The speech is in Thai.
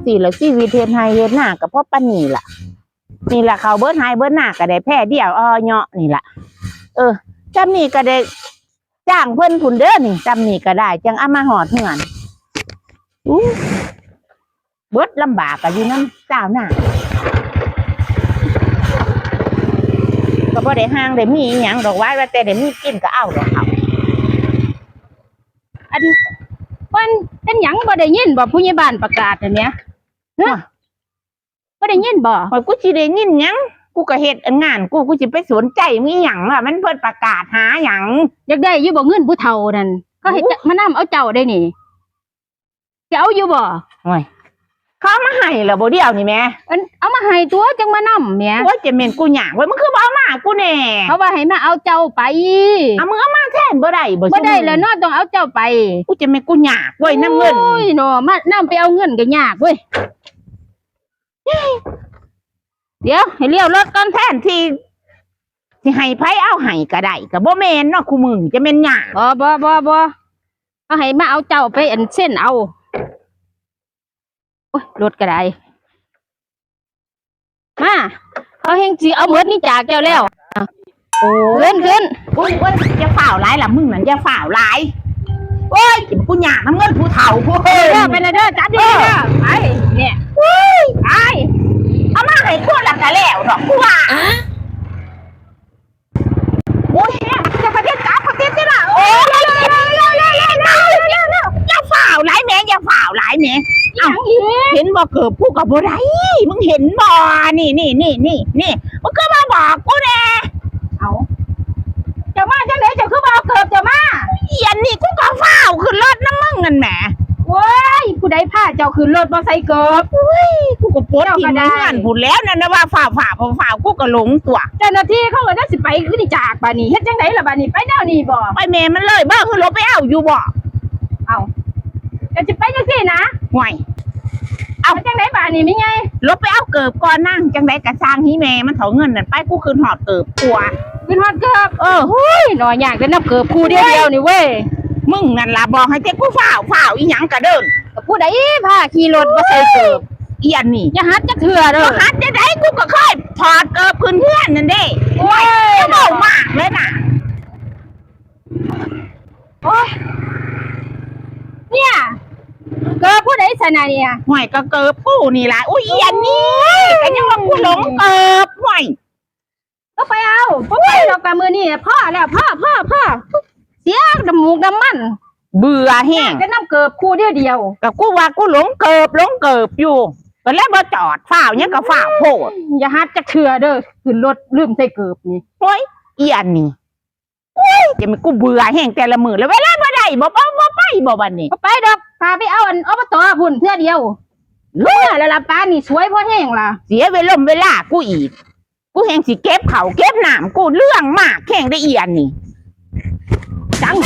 สี่ละชีวิตเฮ็ดไร่เฮ็ดนาก็เพราะปานนี้ล่ะนี่ล่ะเขาเบิดไร่เบิดนาก็ได้แพ้เดียวเหาะนี่ล่ะจำนี่ก็ได้จ้างเพิ่นพุ่นเด้อนี่จำนี่ก็ได้จังเอามาหอดเฮือนเบิดลำบากก็อยู่นำเจ้าหน้าก็บ่ได้ห่างได้มีอีหยังดอกว่าแต่ได้มีกินก็เอาดอกเขาอันมันเป็นหยังบ่ได้ยินบ่ผู้ใหญ่บ้านประกาศอันเนี้ยบ่ได้ยินบ่ข่อยกูสิได้ยินหยังกูก็เฮ็ดงานกูสิไปสนใจมีหยังล่ะมันเพิ่นประกาศหาหยังอยากได้อยู่บ่เงินผู้เฒ่านั่นเขาเฮ็ดมานำเอาเจ้าได้นี่จะเอาอยู่บ่โอ้ยเขามาให้แล้วบ่เดียวนี่แม่เอามาให้ตัวจังมานำแม่โอ้ยจะแม่นกูหยังเว้ยมันคือบ่เอามากูแน่เขาว่าให้มาเอาเจ้าไปเอามึงเอามาแทนบ่ได้บ่ได้แล้วเนาะต้องเอาเจ้าไปกูจะแม่นกูหยังเว้ยนำเงินโอ้ยเนาะมานำไปเอาเงินก็ยากเว้ยเดี๋ยวให้เลี้ยวรถก่อนแทนที่สิให้ไผเอาให้ก็ได้ก็บ่แม่นเนาะกูมึงจะแม่นหยังบ่เอาให้มาเอาเจ้าไปอันเส้นเอาโอ้ยรถก็ได้มาเอาเฮงสิเอาหมดนี่จากเจ้าแล้วโอ้ขึ้นโอ้ยอย่าฝ่าวหลายล่ะมึงนั่นอย่าฝ่าวหลายโอ้ยกูหยากน้ำเงินผู้เฒ่าผู้เด้อไปเลยเด้อจัดดีเด้อไปเนี่ยไปเอามาให้พวกหลักกะแล้วดอกกูว่าโอ้ยจะประเทศได้ล่ะโอ้ยอย่าฝ่าวหลายแม่อย่าฝ่าวหลายแม่เห็นบ่เกิดผู้กับบ่ได้มึงเห็นบ่นี่มึงก็มาบอกกูแน่เอาเจ้ามาจังไหนเจ้าคือบ่เกิดเจ้ามายันนี่กูก็ฝ่าวขึ้นรถน้ำมึงนั่นแหมโว้ยผู้ใดพาเจ้าขึ้นรถบ่ใส่เกิบกูก็ปวดที่เงื่อนพูดแล้วนั่นนะว่าฝ่าวกูก็หลงตัวเจ้าหน้าที่เขาก็จะสิไปขึ้นจากบ้านนี้เฮ็ดจังไดล่ะบ้านนี้ไปแนวนี้บ่ไปแม่มันเลยบ้าคือรถไปเอาอยู่บ่เอาจะไปจังซี่นะห่วยเอาจังไดบ้านนี้มีไงรถไปเอาเกิบก่อนนั่งจังไดกะสร้างฮีแม่มันเถาเงินนั่นไปกูคืนหอดเกิบกลัวคืนหอดเกิบหุ้ยหน่อยอยากได้นับเกิบคู่เดียวนี่เว้ยมึงนั่นล่ะบอกให้เจ้กูฝ่าวอีหยังกะเดินผู้ใดพาขี่รถบ่ใส่เกิบเอียนนี่อย่าหัดจักเถื่อเด้อหัดจะได้กูก็เคยถอดเกิบคืนเพื่อนนั่นเด้โอ้ยจะบอกมากเลยน่ะโอ้ยเนี่ยเกิบผู้ใดสนะเนี่ยห่วยก็เกิบกูนี่ล่ะอุ้ยเอียนนี่ก็ยังว่ากูหลงเกิบห่วยก็ไปเอาไปเรากะมือนี่พ่อแล้วพ่อเสียน้ำมูกน้ำมันเบื่อแห้งก็น้ำเกิบคู่เดียวกับกูว่ากูหลงเกิบอยู่ก็แล้วมาจอดฝ่าวเนี่ยก็ฝ่าวโพดอย่าฮัดจะเชื่อเด้อขึ้นรถลืมใส่เกิบนี่โอ้ยเอียนนี่จะมีกูเบื่อแห้งแต่ละมือแล้วเวลาบ่ได้บ่ไปบ่บัดนี้ไปดอกพาไปเอาอบต.พุ่นเพื่อเดียวเมื่อแล้วล่ะป้านี่สวยพอแห้งล่ะเสียเวลากูอีกกูแห้งสิเก็บเขาเก็บน้ำกูเรื่องมากแห้งได้เอียนนี่จัง